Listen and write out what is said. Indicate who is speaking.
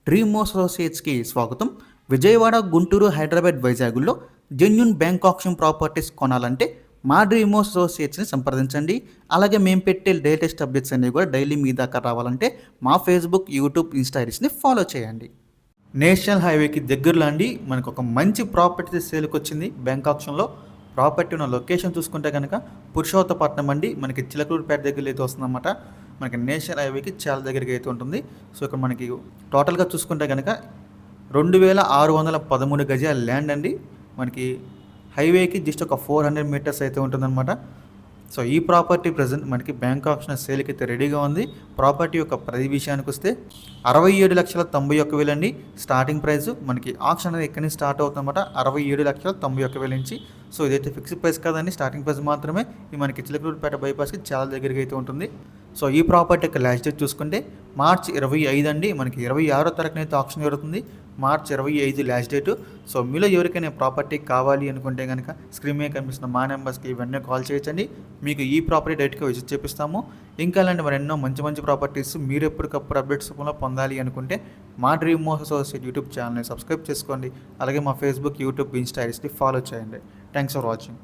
Speaker 1: Dream అసోసియేట్స్కి స్వాగతం. విజయవాడ, గుంటూరు, హైదరాబాద్, వైజాగ్లో genuine bank option properties కొనాలంటే మా డ్రీమ్ అసోసియేట్స్ని సంప్రదించండి. అలాగే మేము పెట్టే లేటెస్ట్ అప్డేట్స్ అన్నీ కూడా డైలీ మీ దాకా రావాలంటే మా ఫేస్బుక్, యూట్యూబ్, ఇన్స్టాగ్రామ్ని ఫాలో చేయండి. నేషనల్ హైవేకి దగ్గరలో అండి మనకు ఒక మంచి ప్రాపర్టీ సేల్కి వచ్చింది. బ్యాంక్ ఆప్షన్లో ప్రాపర్టీ ఉన్న లొకేషన్ చూసుకుంటే కనుక పురుషోత్తపట్నం అండి, మనకి చిలకలూరుపేట దగ్గర అయితే వస్తుందన్నమాట. మనకి నేషనల్ హైవేకి చాలా దగ్గరికి అయితే ఉంటుంది. సో ఇక్కడ మనకి టోటల్గా చూసుకుంటే కనుక 2613 గజాల ల్యాండ్ అండి. మనకి హైవేకి జస్ట్ ఒక 400 మీటర్స్ అయితే ఉంటుందన్నమాట. సో ఈ ప్రాపర్టీ ప్రజెంట్ మనకి బ్యాంక్ ఆప్షన్ సేల్కి అయితే రెడీగా ఉంది. ప్రాపర్టీ యొక్క ప్రైస్ విషయానికి వస్తే 67,91,000 అండి స్టార్టింగ్ ప్రైస్. మనకి ఆప్షన్ అనేది ఎక్కడి నుంచి స్టార్ట్ అవుతుందన్నమాట, 67,91,000 నుంచి. సో ఇదైతే ఫిక్స్డ్ ప్రైస్ కాదండి, స్టార్టింగ్ ప్రైస్ మాత్రమే. ఇది మనకి చిలకలూరుపేట బైపాస్కి చాలా దగ్గరికి అయితే ఉంటుంది. సో ఈ ప్రాపర్టీ యొక్క లాస్ట్ డేట్ చూసుకుంటే మార్చి 25 అండి. మనకి 26వ తారీఖున అయితే ఆప్షన్ జరుగుతుంది. మార్చి 25 లాస్ట్ డేటు. సో మీలో ఎవరికైనా ప్రాపర్టీ కావాలి అనుకుంటే కనుక స్క్రీన్ మీద కనిపిస్తున్న మా నెంబర్స్కి ఇవన్నీ కాల్ చేయొచ్చండి. మీకు ఈ ప్రాపర్టీ డైరెక్ట్గా విజిట్ చేపిస్తాము. ఇంకా అలాంటి మరెన్నో మంచి మంచి ప్రాపర్టీస్ మీరు ఎప్పటికప్పుడు అప్డేట్స్ రూపంలో పొందాలి అనుకుంటే మా డ్రీమ్ అసోసియేట్ యూట్యూబ్ ఛానల్ని సబ్స్క్రైబ్ చేసుకోండి. అలాగే మా ఫేస్బుక్, యూట్యూబ్, ఇన్స్టాగ్రామ్ని ఫాలో చేయండి. Thanks for watching.